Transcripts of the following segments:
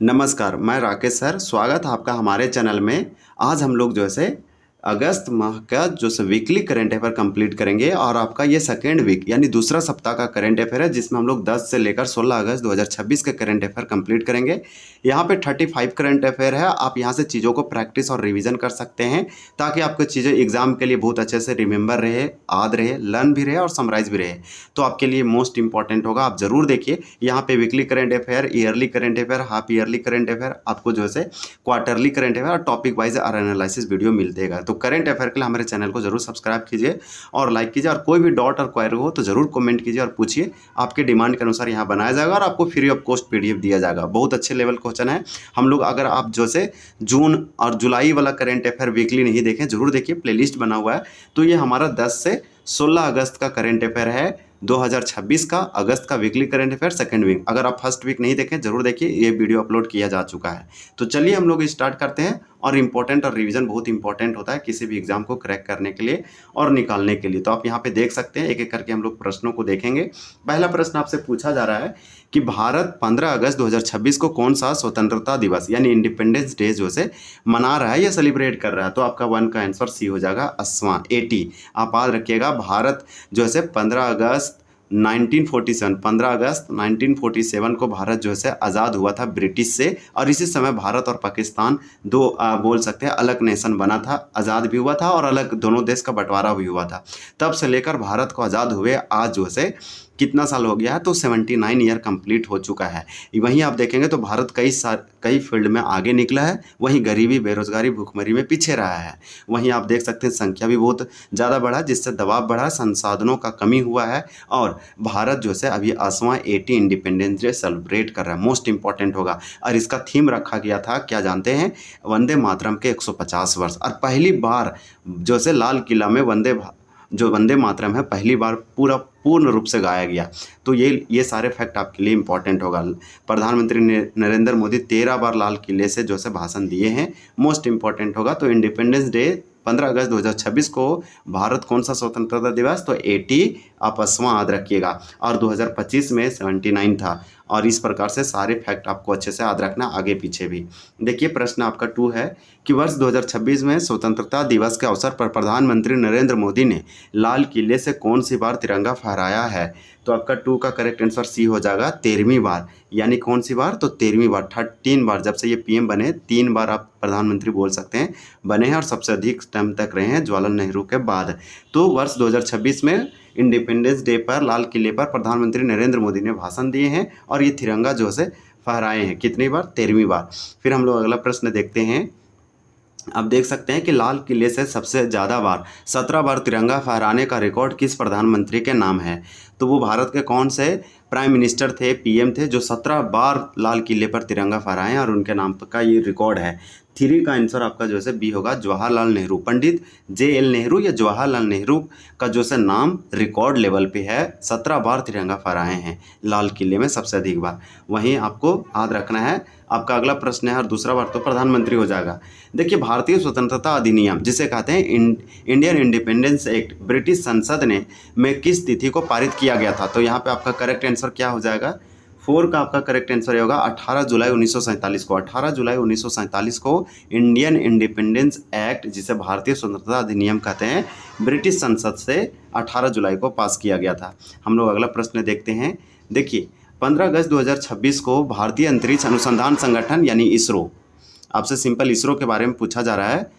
नमस्कार, मैं राकेश सर, स्वागत है आपका हमारे चैनल में। आज हम लोग जो है अगस्त माह का जो वीकली करंट अफेयर कंप्लीट करेंगे और आपका ये सेकेंड वीक यानी दूसरा सप्ताह का करंट अफेयर है, जिसमें हम लोग 10 से लेकर 16 अगस्त 2026 के करंट अफेयर कंप्लीट करेंगे। यहाँ पे 35 करंट अफेयर है। आप यहाँ से चीज़ों को प्रैक्टिस और रिवीजन कर सकते हैं ताकि आपको चीज़ें एग्जाम के लिए बहुत अच्छे से रिमेंबर रहे, याद रहे, लर्न भी रहे और समराइज भी रहे। तो आपके लिए मोस्ट इंपॉर्टेंट होगा, आप ज़रूर देखिए। यहाँ पे weekly current affair, yearly current affair, half yearly current affair, आपको जो है क्वार्टरली करंट अफेयर और टॉपिक वाइज और एनालिसिस वीडियो मिलतेगा। तो करंट अफेयर के लिए हमारे चैनल को जरूर सब्सक्राइब कीजिए और लाइक कीजिए, और कोई भी डाउट और क्वेरी हो तो जरूर कमेंट कीजिए और पूछिए। आपके डिमांड के अनुसार यहाँ बनाया जाएगा और आपको फ्री ऑफ कॉस्ट पीडीएफ दिया जाएगा। बहुत अच्छे लेवल क्वेश्चन है। हम लोग, अगर आप जो से जून और जुलाई वाला करंट अफेयर वीकली नहीं देखें, जरूर देखिए, प्लेलिस्ट बना हुआ है। तो ये हमारा 10 से 16 अगस्त का करंट अफेयर है 2026 का, अगस्त का weekly current affair second week. अगर आप फर्स्ट वीक नहीं देखें, जरूर देखिए, ये वीडियो अपलोड किया जा चुका है। तो चलिए हम लोग स्टार्ट करते हैं। और इम्पोर्टेंट और रिवीजन बहुत इंपॉर्टेंट होता है किसी भी एग्जाम को क्रैक करने के लिए और निकालने के लिए। तो आप यहाँ पे देख सकते हैं, एक एक करके हम लोग प्रश्नों को देखेंगे। पहला प्रश्न आपसे पूछा जा रहा है कि भारत 15 अगस्त 2026 को कौन सा स्वतंत्रता दिवस यानी इंडिपेंडेंस डे जो से मना रहा है या सेलिब्रेट कर रहा है। तो आपका वन का आंसर सी हो जाएगा, असवां, 80। आप याद रखिएगा, भारत जो है 15 अगस्त 1947, 15 अगस्त 1947 को भारत जो है आज़ाद हुआ था ब्रिटिश से। और इसी समय भारत और पाकिस्तान दो बोल सकते हैं अलग नेशन बना था, आज़ाद भी हुआ था और अलग दोनों देश का बंटवारा भी हुआ था। तब से लेकर भारत को आज़ाद हुए आज जो है कितना साल हो गया है, तो 79 ईयर कंप्लीट हो चुका है। वहीं आप देखेंगे तो भारत कई फील्ड में आगे निकला है, वहीं गरीबी, बेरोजगारी, भूखमरी में पीछे रहा है। वहीं आप देख सकते हैं संख्या भी बहुत ज़्यादा बढ़ा, जिससे दबाव बढ़ा, संसाधनों का कमी हुआ है। और भारत जो है अभी असवां 80 इंडिपेंडेंस डे सेलिब्रेट कर रहा है। मोस्ट इंपॉर्टेंट होगा। और इसका थीम रखा गया था, क्या जानते हैं, वंदे मातरम के 150 वर्ष। और पहली बार जो है लाल किला में वंदे मातरम है, पहली बार पूर्ण रूप से गाया गया। तो ये सारे फैक्ट आपके लिए इंपॉर्टेंट होगा। प्रधानमंत्री नरेंद्र मोदी 13 बार लाल किले से जो है भाषण दिए हैं। मोस्ट इंपॉर्टेंट होगा। तो इंडिपेंडेंस डे 15 अगस्त 2026 को भारत कौन सा स्वतंत्रता दिवस, तो 80 आप असवां याद रखिएगा। और 2025 में 79 था। और इस प्रकार से सारे फैक्ट आपको अच्छे से याद रखना, आगे पीछे भी। देखिए प्रश्न आपका 2 है कि वर्ष 2026 में स्वतंत्रता दिवस के अवसर पर प्रधानमंत्री नरेंद्र मोदी ने लाल किले से कौन सी बार तिरंगा फहराया है। तो आपका 2 का करेक्ट आंसर सी हो जाएगा, 13वीं बार। यानी कौन सी बार, तो 13वीं बार। 13 बार, जब से ये पीएम बने 3 बार आप प्रधानमंत्री बोल सकते हैं बने हैं, और सबसे अधिक टाइम तक रहे हैं जवाहरलाल नेहरू के बाद। तो वर्ष 2026 में इंडिपेंडेंस डे पर लाल किले पर प्रधानमंत्री नरेंद्र मोदी ने भाषण दिए हैं और ये तिरंगा जो है फहराए हैं। कितनी बार, 13वीं बार। फिर हम लोग अगला प्रश्न देखते हैं। आप देख सकते हैं कि लाल किले से सबसे ज़्यादा बार 17 बार तिरंगा फहराने का रिकॉर्ड किस प्रधानमंत्री के नाम है। तो वो भारत के कौन से प्राइम मिनिस्टर थे, पीएम थे, जो 17 बार लाल किले पर तिरंगा फहराए और उनके नाम का ये रिकॉर्ड है। 3 का आंसर आपका जो है बी होगा, जवाहरलाल नेहरू। पंडित JL नेहरू या जवाहरलाल नेहरू का जो है नाम रिकॉर्ड लेवल पे है, 17 बार तिरंगा फहराए हैं लाल किले में, सबसे अधिक बार। वहीं आपको याद रखना है। आपका अगला प्रश्न है, और दूसरा बार तो प्रधानमंत्री हो जाएगा। देखिए भारतीय स्वतंत्रता अधिनियम, जिसे कहते हैं इंडियन इंडिपेंडेंस एक्ट, ब्रिटिश संसद ने में किस तिथि को पारित किया गया था। तो यहाँ पे आपका करेक्ट आंसर क्या हो जाएगा, 4 का आपका करेक्ट आंसर होगा 18 जुलाई 1947 को। 18 जुलाई 1947 को इंडियन इंडिपेंडेंस एक्ट, जिसे भारतीय स्वतंत्रता अधिनियम कहते हैं, ब्रिटिश संसद से 18 जुलाई को पास किया गया था। हम लोग अगला प्रश्न देखते हैं। देखिए 15 अगस्त 2026 को भारतीय अंतरिक्ष अनुसंधान संगठन यानी इसरो, आपसे सिंपल इसरो के बारे में पूछा जा रहा है।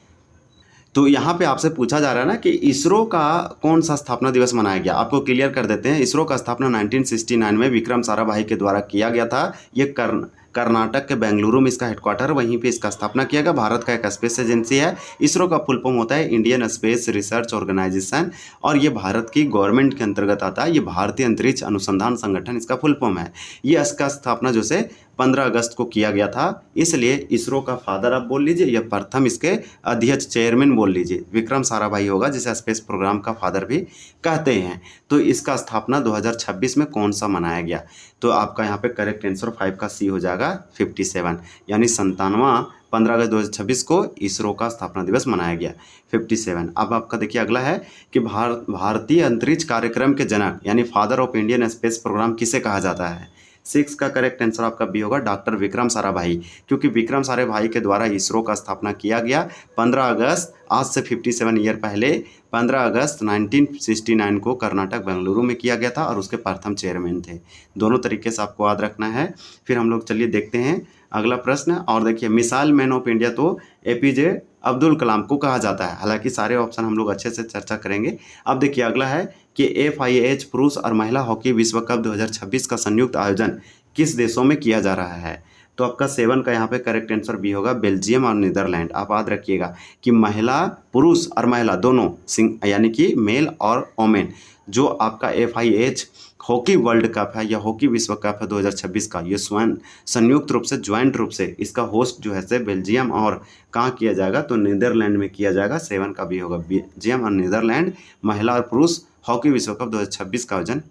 तो यहाँ पे आपसे पूछा जा रहा है ना कि इसरो का कौन सा स्थापना दिवस मनाया गया। आपको क्लियर कर देते हैं। इसरो का स्थापना 1969 में विक्रम साराभाई के द्वारा किया गया था। ये कर्नाटक के बेंगलुरु में इसका हेडक्वार्टर, वहीं पे इसका स्थापना किया गया। भारत का एक स्पेस एजेंसी है। इसरो का फुल फॉर्म होता है इंडियन स्पेस रिसर्च ऑर्गेनाइजेशन, और ये भारत की गवर्नमेंट के अंतर्गत आता है। ये भारतीय अंतरिक्ष अनुसंधान संगठन इसका फुल फॉर्म है। ये इसका स्थापना जो से 15 अगस्त को किया गया था। इसलिए इसरो का फादर आप बोल लीजिए, या प्रथम इसके अध्यक्ष चेयरमैन बोल लीजिए, विक्रम साराभाई होगा, जिसे स्पेस प्रोग्राम का फादर भी कहते हैं। तो इसका स्थापना 2026 में कौन सा मनाया गया। तो आपका यहाँ पे करेक्ट आंसर 5 का सी हो जाएगा, 57, यानी 57वां 15 अगस्त 2026 को इसरो का स्थापना दिवस मनाया गया, 57। अब आपका देखिए अगला है कि भारतीय अंतरिक्ष कार्यक्रम के जनक यानी father of Indian space program किसे कहा जाता है। 6 का करेक्ट आंसर आपका बी होगा डॉक्टर विक्रम साराभाई, क्योंकि विक्रम साराभाई के द्वारा इसरो का स्थापना किया गया 15 अगस्त, आज से 57 ईयर पहले 15 अगस्त 1969 को कर्नाटक बेंगलुरु में किया गया था और उसके प्रथम चेयरमैन थे। दोनों तरीके से आपको याद रखना है। फिर हम लोग चलिए देखते हैं अगला प्रश्न। और देखिए मिसाइल मैन ऑफ इंडिया तो एपीजे अब्दुल कलाम को कहा जाता है, हालांकि सारे ऑप्शन हम लोग अच्छे से चर्चा करेंगे। अब देखिए अगला है कि FIH पुरुष और महिला हॉकी विश्व कप 2026 का संयुक्त आयोजन किस देशों में किया जा रहा है? तो आपका 7 का यहाँ पे करेक्ट आंसर बी होगा बेल्जियम और नीदरलैंड। आप याद रखिएगा कि महिला पुरुष और महिला दोनों यानी कि मेल और ओमेन जो आपका FIH हॉकी वर्ल्ड कप है या हॉकी विश्व कप है 2026 का, ये स्वयं संयुक्त रूप से ज्वाइंट रूप से इसका होस्ट जो है से बेल्जियम और कहाँ किया जाएगा तो नीदरलैंड में किया जाएगा। 7 का भी होगा बेल्जियम और नीदरलैंड महिला और पुरुष हॉकी विश्व कप 2026 का आयोजन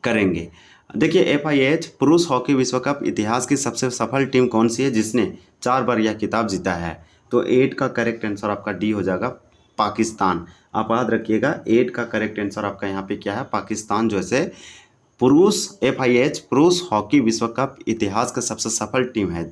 करेंगे। देखिए FIH पुरुष हॉकी विश्व कप इतिहास की सबसे सफल टीम कौन सी है जिसने 4 बार यह खिताब जीता है? तो 8 का करेक्ट आंसर आपका डी हो जाएगा पाकिस्तान। आप याद रखिएगा 8 का करेक्ट आंसर आपका यहाँ पे क्या है पाकिस्तान जो है पुरुष FIH पुरुष हॉकी विश्व कप इतिहास का सबसे सफल टीम है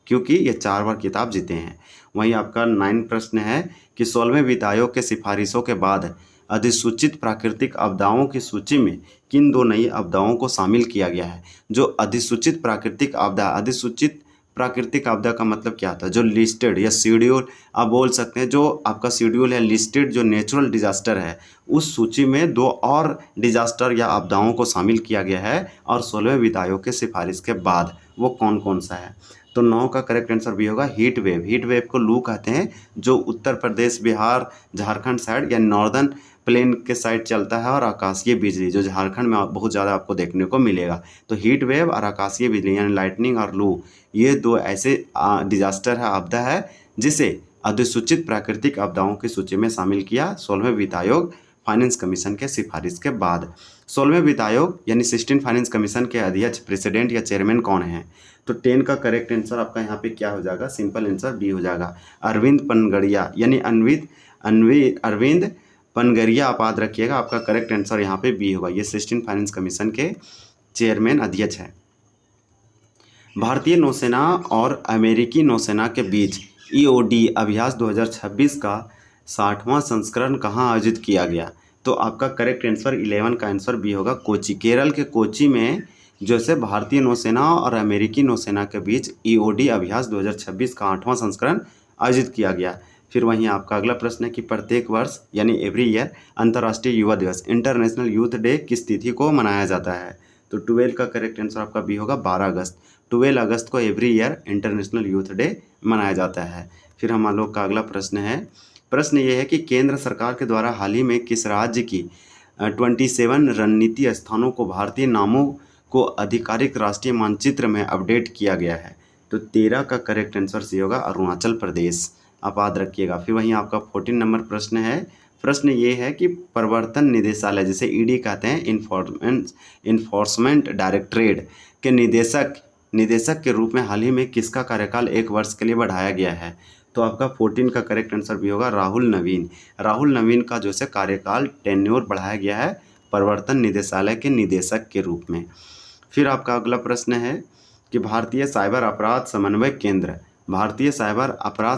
क्योंकि ये 4 बार खिताब जीते हैं। वहीं आपका 9 प्रश्न है कि 16वें वित्त आयोग के सिफारिशों के बाद अधिसूचित प्राकृतिक आपदाओं की सूची में किन 2 नई आपदाओं को शामिल किया गया है? जो अधिसूचित प्राकृतिक आपदा, अधिसूचित प्राकृतिक आपदा का मतलब क्या था? जो लिस्टेड या शेड्यूल आप बोल सकते हैं, जो आपका शेड्यूल है लिस्टेड जो नेचुरल डिजास्टर है उस सूची में 2 और डिजास्टर या आपदाओं को शामिल किया गया है और 16वें वित्त आयोग के सिफारिश के बाद वो कौन कौन सा है? तो 9 का करेक्ट आंसर भी होगा हीट वेव। हीट वेव को लू कहते हैं जो उत्तर प्रदेश बिहार झारखंड साइड या नॉर्दर्न प्लेन के साइड चलता है और आकाशीय बिजली जो झारखंड में बहुत ज़्यादा आपको देखने को मिलेगा। तो हीट वेव और आकाशीय बिजली यानी लाइटनिंग और लू ये 2 ऐसे डिजास्टर है आपदा है जिसे अधिसूचित प्राकृतिक आपदाओं की सूची में शामिल किया 16वें वित्त आयोग फाइनेंस कमीशन के सिफारिश के बाद। 16वें वित्त आयोग यानी 16 फाइनेंस कमीशन के अध्यक्ष प्रेसिडेंट या चेयरमैन कौन है? तो 10 का करेक्ट आंसर आपका यहाँ पे क्या हो जाएगा? सिंपल आंसर बी हो जाएगा अरविंद पनगड़िया यानी अरविंद पनगरिया। आप याद रखिएगा आपका करेक्ट आंसर यहाँ पे बी होगा। ये 16 फाइनेंस कमीशन के चेयरमैन अध्यक्ष है। भारतीय नौसेना और अमेरिकी नौसेना के बीच EOD अभ्यास 2026 का 60वां संस्करण कहाँ आयोजित किया गया? तो आपका करेक्ट आंसर 11 का आंसर बी होगा कोची। केरल के कोची में जैसे भारतीय नौसेना और अमेरिकी नौसेना के बीच EOD अभ्यास 2026 का 8वां संस्करण आयोजित किया गया। फिर वहीं आपका अगला प्रश्न है कि प्रत्येक वर्ष यानी एवरी ईयर अंतर्राष्ट्रीय युवा दिवस इंटरनेशनल यूथ डे किस तिथि को मनाया जाता है? तो 12 का करेक्ट आंसर आपका बी होगा 12 अगस्त। 12 अगस्त को every year international youth day मनाया जाता है। फिर हम लोग का अगला प्रश्न है, प्रश्न ये है कि केंद्र सरकार के द्वारा हाल ही में किस राज्य की 27 रणनीति स्थानों को भारतीय नामों को आधिकारिक राष्ट्रीय मानचित्र में अपडेट किया गया है? तो 13 का करेक्ट आंसर सी होगा अरुणाचल प्रदेश। आप याद रखिएगा। फिर वहीं आपका 14 नंबर प्रश्न है, प्रश्न ये है कि प्रवर्तन निदेशालय जिसे ED कहते हैं इन्फोर्समेंट डायरेक्टरेट के निदेशक के रूप में हाल ही में किसका कार्यकाल 1 वर्ष के लिए बढ़ाया गया है? तो आपका 14 का करेक्ट आंसर भी होगा राहुल नवीन। राहुल नवीन का जो है कार्यकाल टेन्योर बढ़ाया गया है प्रवर्तन निदेशालय के निदेशक के रूप में। फिर आपका अगला प्रश्न है कि भारतीय साइबर अपराध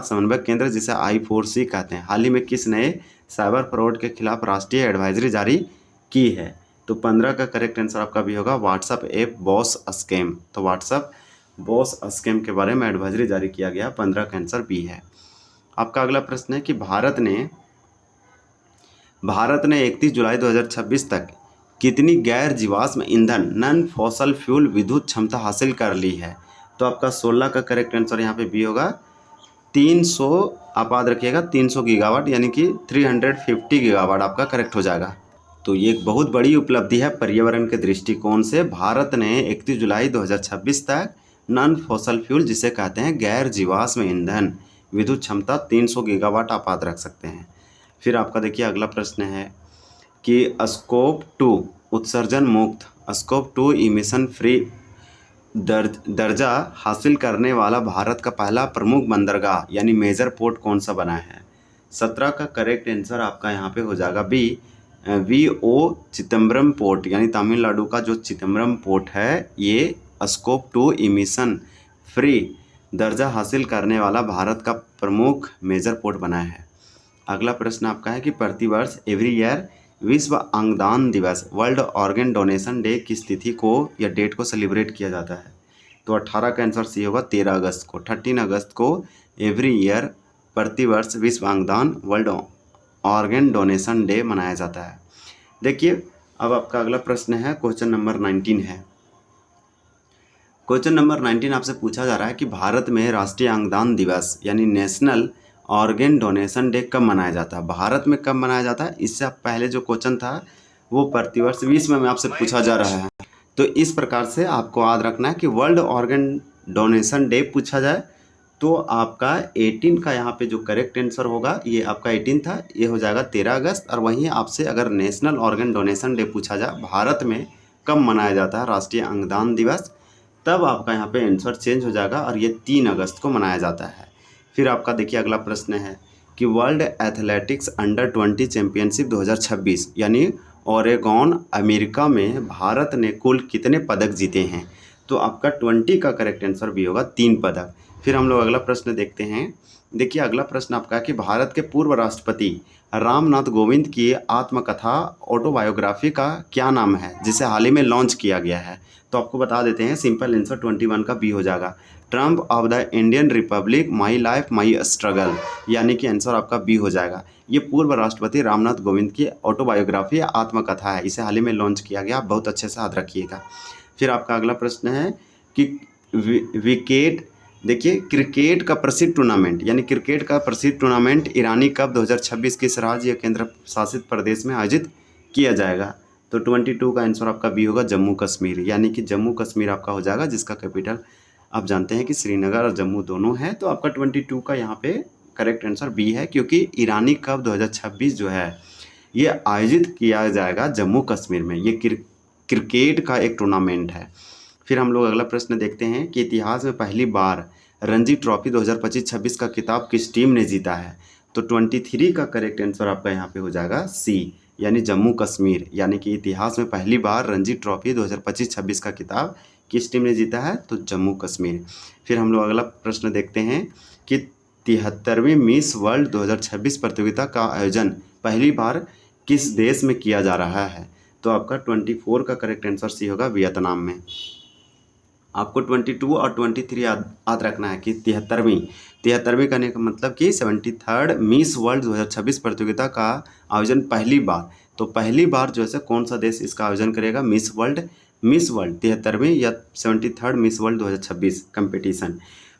समन्वय केंद्र जिसे I4C कहते हैं हाल ही में किस नए साइबर फ्रॉड के खिलाफ राष्ट्रीय एडवाइजरी जारी की है? तो 15 का करेक्ट आंसर आपका भी होगा व्हाट्सएप ऐप बॉस स्कैम। तो व्हाट्सएप बॉस स्कैम के बारे में एडवाइजरी जारी किया गया, 15 का आंसर बी है। आपका अगला प्रश्न है कि भारत ने 31 जुलाई 2026 तक कितनी गैर जीवाश्म ईंधन नॉन फॉसल फ्यूल विद्युत क्षमता हासिल कर ली है? तो आपका 16 का करेक्ट आंसर यहाँ पे बी होगा 300। आप याद रखिएगा 300 गीगावाट यानी कि 350 गीगावाट आपका करेक्ट हो जाएगा। तो ये एक बहुत बड़ी उपलब्धि है पर्यावरण के दृष्टिकोण से। भारत ने 31 जुलाई 2026 तक नॉन फॉसल फ्यूल जिसे कहते हैं गैर जीवाश्म ईंधन विद्युत क्षमता 300 गीगावाट आप याद रख सकते हैं। फिर आपका देखिए अगला प्रश्न है कि स्कोप 2 उत्सर्जन मुक्त स्कोप 2 इमिशन फ्री दर्जा हासिल करने वाला भारत का पहला प्रमुख बंदरगाह यानी मेजर पोर्ट कौन सा बना है? 17 का करेक्ट आंसर आपका यहाँ पे हो जाएगा बी VO चिदम्बरम पोर्ट यानी तमिलनाडु का जो चिदम्बरम पोर्ट है ये स्कोप 2 इमिशन फ्री दर्जा हासिल करने वाला भारत का प्रमुख मेजर पोर्ट बना है। अगला प्रश्न आपका है कि प्रतिवर्ष एवरी ईयर विश्व अंगदान दिवस वर्ल्ड ऑर्गन डोनेशन डे किस तिथि को या डेट को सेलिब्रेट किया जाता है? तो 18 का आंसर सी होगा 13 अगस्त को। 13 अगस्त को एवरी ईयर प्रतिवर्ष विश्व अंगदान वर्ल्ड ऑर्गन डोनेशन डे मनाया जाता है। देखिए अब आपका अगला प्रश्न है, क्वेश्चन नंबर 19 है। क्वेश्चन नंबर 19 आपसे पूछा जा रहा है कि भारत में राष्ट्रीय अंगदान दिवस यानी नेशनल ऑर्गन डोनेशन डे कब मनाया जाता है? भारत में कब मनाया जाता है? इससे पहले जो क्वेश्चन था वो प्रतिवर्ष विश्व में आपसे पूछा जा रहा है। तो इस प्रकार से आपको याद रखना है कि वर्ल्ड ऑर्गन डोनेशन डे पूछा जाए तो आपका 18 का यहाँ पे जो करेक्ट आंसर होगा, ये आपका 18 था, ये हो जाएगा 13 अगस्त। और वहीं आपसे अगर नेशनल ऑर्गन डोनेशन डे पूछा जाए भारत में कब मनाया जाता है राष्ट्रीय अंगदान दिवस, तब आपका यहाँ पे आंसर चेंज हो जाएगा और ये 3 अगस्त को मनाया जाता है। फिर आपका देखिए अगला प्रश्न है कि वर्ल्ड एथलेटिक्स अंडर 20 चैंपियनशिप 2026 यानी ओरेगोन अमेरिका में भारत ने कुल कितने पदक जीते हैं? तो आपका 20 का करेक्ट आंसर भी होगा 3 पदक। फिर हम लोग अगला प्रश्न देखते हैं। देखिए अगला प्रश्न आपका है कि भारत के पूर्व राष्ट्रपति रामनाथ कोविंद की आत्मकथा ऑटोबायोग्राफी का क्या नाम है जिसे हाल ही में लॉन्च किया गया है? तो आपको बता देते हैं, सिंपल आंसर 21 का बी हो जाएगा, Trump of the Indian Republic my life my struggle, यानी कि आंसर आपका बी हो जाएगा। ये पूर्व राष्ट्रपति रामनाथ कोविंद की ऑटोबायोग्राफी आत्मकथा है, इसे हाल ही में लॉन्च किया गया, बहुत अच्छे से याद रखिएगा। फिर आपका अगला प्रश्न है कि विकेट, देखिए क्रिकेट का प्रसिद्ध टूर्नामेंट यानी क्रिकेट का प्रसिद्ध टूर्नामेंट ईरानी कप 2026 किस राज्य या केंद्र शासित प्रदेश में आयोजित किया जाएगा? तो 22 का आंसर आपका बी होगा जम्मू कश्मीर, यानी कि जम्मू कश्मीर आपका हो जाएगा, जिसका कैपिटल आप जानते हैं कि श्रीनगर और जम्मू दोनों है। तो आपका 22 का यहाँ पे करेक्ट आंसर बी है, क्योंकि ईरानी कप 2026 जो है ये आयोजित किया जाएगा जम्मू कश्मीर में। ये क्रिकेट का एक टूर्नामेंट है। फिर हम लोग अगला प्रश्न देखते हैं कि इतिहास में पहली बार रणजी ट्रॉफी 2025-26 का खिताब किस टीम ने जीता है? तो 23 का करेक्ट आंसर आपका यहाँ पे हो जाएगा सी, यानी जम्मू कश्मीर, यानी कि इतिहास में पहली बार रणजी ट्रॉफी 2025-26 का खिताब किस टीम ने जीता है? तो जम्मू कश्मीर। फिर हम लोग अगला प्रश्न देखते हैं कि 73वीं मिस वर्ल्ड 2026 प्रतियोगिता का आयोजन पहली बार किस देश में किया जा रहा है? तो आपका 24 का करेक्ट आंसर सी होगा, वियतनाम में। आपको 22 और 23 याद रखना है कि 73वीं करने का मतलब कि 73rd मिस वर्ल्ड 2026 प्रतियोगिता का आयोजन पहली बार, तो पहली बार जो है कौन सा देश इसका आयोजन करेगा? मिस वर्ल्ड 73वीं या 73rd मिस वर्ल्ड 2026 कंपटीशन।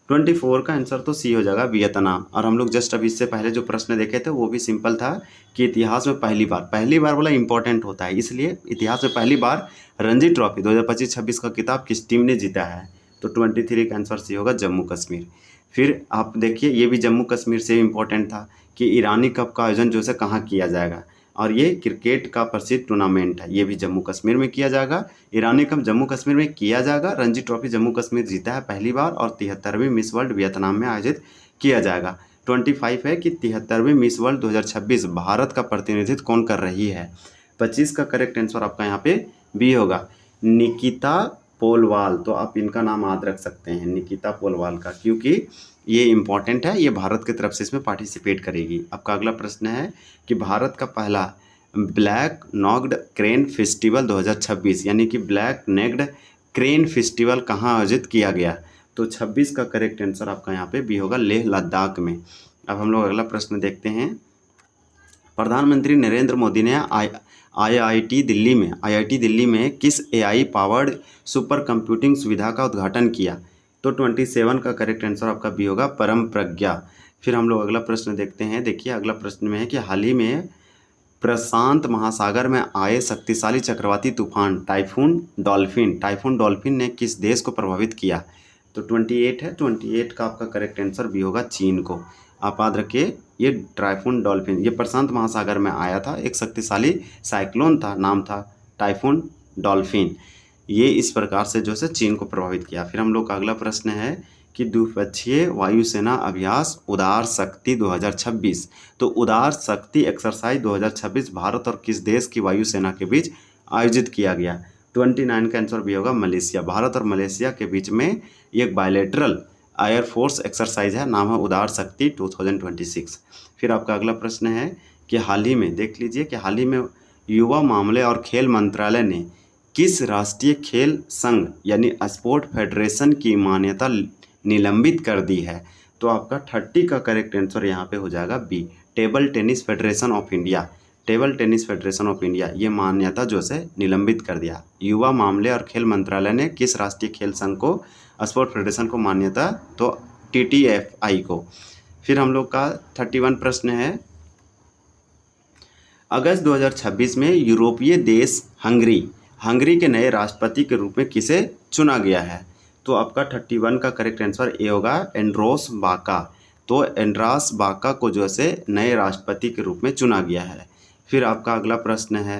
24 का आंसर तो सी हो जाएगा, वियतनाम। और हम लोग जस्ट अभी इससे पहले जो प्रश्न देखे थे वो भी सिंपल था कि इतिहास में पहली बार वाला इंपॉर्टेंट होता है, इसलिए इतिहास में पहली बार रणजी ट्रॉफी 2025-26 का खिताब किस टीम ने जीता है? तो 23 का आंसर सी होगा, जम्मू कश्मीर। फिर आप देखिए ये भी जम्मू कश्मीर से इंपॉर्टेंट था कि ईरानी कप का आयोजन जो है कहाँ किया जाएगा, और ये क्रिकेट का प्रसिद्ध टूर्नामेंट है, ये भी जम्मू कश्मीर में किया जाएगा। ईरानी कप जम्मू कश्मीर में किया जाएगा। रणजी ट्रॉफी जम्मू कश्मीर जीता है पहली बार, और 73वीं मिस वर्ल्ड वियतनाम में आयोजित किया जाएगा। 25 है कि 73वीं मिस वर्ल्ड 2026 भारत का प्रतिनिधित्व कौन कर रही है? 25 का करेक्ट आंसर आपका यहाँ पे बी होगा, निकिता पोलवाल। तो आप इनका नाम याद रख सकते हैं, निकिता पोलवाल का, क्योंकि ये इम्पॉर्टेंट है, ये भारत की तरफ से इसमें पार्टिसिपेट करेगी। आपका अगला प्रश्न है कि भारत का पहला ब्लैक नॉक्ड क्रेन फेस्टिवल 2026 यानी कि ब्लैक नेक्ड क्रेन फेस्टिवल कहाँ आयोजित किया गया? तो 26 का करेक्ट आंसर आपका यहाँ पे बी होगा, लेह लद्दाख में। अब हम लोग अगला प्रश्न देखते हैं। प्रधानमंत्री नरेंद्र मोदी ने आईआईटी दिल्ली में किस एआई पावर्ड सुपर कंप्यूटिंग सुविधा का उद्घाटन किया? तो 27 का करेक्ट आंसर आपका बी होगा, परम प्रज्ञा। फिर हम लोग अगला प्रश्न देखते हैं। देखिए अगला प्रश्न में है कि हाल ही में प्रशांत महासागर में आए शक्तिशाली चक्रवाती तूफान टाइफून डॉल्फिन ने किस देश को प्रभावित किया? तो 28 है, 28 का आपका करेक्ट आंसर भी होगा, चीन को। आप याद रखिए ये टाइफून डॉल्फिन ये प्रशांत महासागर में आया था, एक शक्तिशाली साइक्लोन था, नाम था टाइफून डॉल्फिन, ये इस प्रकार से जो है चीन को प्रभावित किया। फिर हम लोग का अगला प्रश्न है कि द्विपक्षीय वायुसेना अभ्यास उदार शक्ति 2026। तो उदार शक्ति एक्सरसाइज 2026 भारत और किस देश की वायुसेना के बीच आयोजित किया गया? 29 का आंसर भी होगा मलेशिया। भारत और मलेशिया के बीच में एक बायलैटरल एयरफोर्स एक्सरसाइज है, नाम है उदार शक्ति 2026। फिर आपका अगला प्रश्न है कि हाल ही में देख लीजिए कि हाल ही में युवा मामले और खेल मंत्रालय ने किस राष्ट्रीय खेल संघ यानी स्पोर्ट फेडरेशन की मान्यता निलंबित कर दी है? तो आपका 30 का करेक्ट आंसर यहाँ पे हो जाएगा B, table tennis federation of India. Table tennis federation of India ये मान्यता जो है निलंबित कर दिया। युवा मामले और खेल मंत्रालय ने किस राष्ट्रीय खेल संघ को, स्पोर्ट फेडरेशन को मान्यता, तो TTFI को। फिर हम लोग का 31 प्रश्न है, अगस्त 2026 में यूरोपीय देश हंगरी के नए राष्ट्रपति के रूप में किसे चुना गया है? तो आपका 31 का करेक्ट आंसर ए होगा एंड्रोस बाका। तो एंड्रास बाका को जो है नए राष्ट्रपति के रूप में चुना गया है। फिर आपका अगला प्रश्न है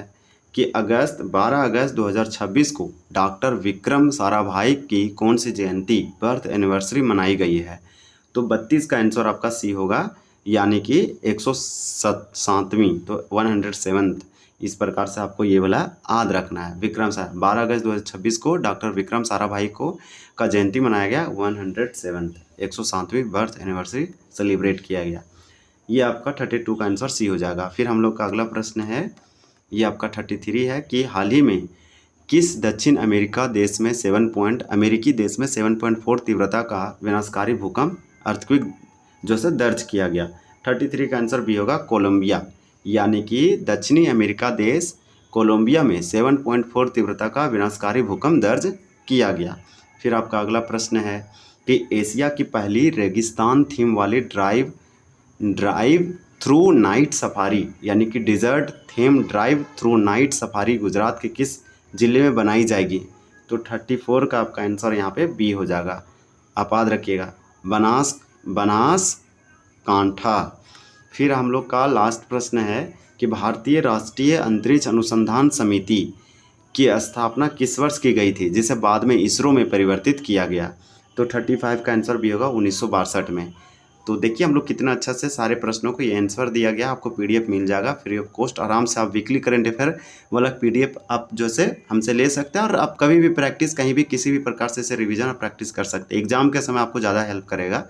कि 12 अगस्त 2026 को डॉक्टर विक्रम साराभाई की कौन सी जयंती, बर्थ एनिवर्सरी मनाई गई है? तो 32 का आंसर आपका सी होगा, यानी कि 107वीं, तो 107th। इस प्रकार से आपको ये वाला याद रखना है। 12 अगस्त 2026 को डॉक्टर विक्रम साराभाई को का जयंती मनाया गया, 107वीं बर्थ एनिवर्सरी सेलिब्रेट किया गया। ये आपका 32 का आंसर सी हो जाएगा। फिर हम लोग का अगला प्रश्न है, ये आपका 33 है कि हाल ही में किस दक्षिण अमेरिकी देश में 7.4 तीव्रता का विनाशकारी भूकंप अर्थक्वेक जो है दर्ज किया गया? 33 का आंसर भी होगा कोलंबिया, यानी कि दक्षिणी अमेरिका देश कोलंबिया में 7.4 तीव्रता का विनाशकारी भूकंप दर्ज किया गया। फिर आपका अगला प्रश्न है कि एशिया की पहली रेगिस्तान थीम वाली ड्राइव थ्रू नाइट सफारी यानी कि desert theme drive through night safari Gujarat के किस ज़िले में बनाई जाएगी? तो 34 का आपका आंसर यहाँ पे बी हो जाएगा। आप याद रखिएगा, बनासकांठा। फिर हम लोग का लास्ट प्रश्न है कि भारतीय राष्ट्रीय अंतरिक्ष अनुसंधान समिति की स्थापना किस वर्ष की गई थी, जिसे बाद में इसरो में परिवर्तित किया गया? तो 35 का आंसर भी होगा 1962 में। तो देखिए हम लोग कितना अच्छा से सारे प्रश्नों को ये आंसर दिया गया। आपको PDF मिल जाएगा फ्री ऑफ कॉस्ट। आराम से आप वीकली करंट अफेयर वाला PDF आप जो से हमसे ले सकते हैं, और आप कभी भी प्रैक्टिस कहीं भी किसी भी प्रकार से इसे रिवीजन और प्रैक्टिस कर सकते हैं। एग्जाम के समय आपको ज़्यादा हेल्प करेगा,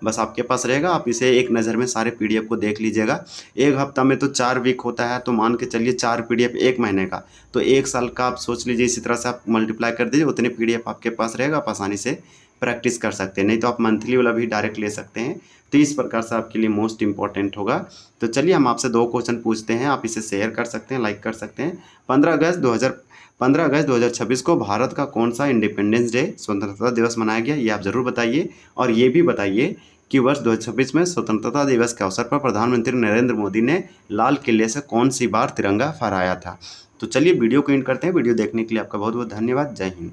बस आपके पास रहेगा। आप इसे एक नज़र में सारे PDF को देख लीजिएगा। एक हफ्ता में तो 4 वीक होता है, तो मान के चलिए 4 PDF एक महीने का, तो 1 साल का आप सोच लीजिए। इसी तरह से आप मल्टीप्लाई कर दीजिए, उतने PDF आपके पास रहेगा, आप आसानी से प्रैक्टिस कर सकते हैं। नहीं तो आप मंथली वाला भी डायरेक्ट ले सकते हैं। तो इस प्रकार से आपके लिए मोस्ट इंपॉर्टेंट होगा। तो चलिए हम आपसे 2 क्वेश्चन पूछते हैं, आप इसे शेयर कर सकते हैं, लाइक कर सकते हैं। 15 अगस्त 2026 को भारत का कौन सा इंडिपेंडेंस डे, स्वतंत्रता दिवस मनाया गया? ये आप ज़रूर बताइए। और ये भी बताइए कि वर्ष 2026 में स्वतंत्रता दिवस के अवसर पर प्रधानमंत्री नरेंद्र मोदी ने लाल किले से कौन सी बार तिरंगा फहराया था? तो चलिए वीडियो को एंड करते हैं। वीडियो देखने के लिए आपका बहुत बहुत धन्यवाद। जय हिंद।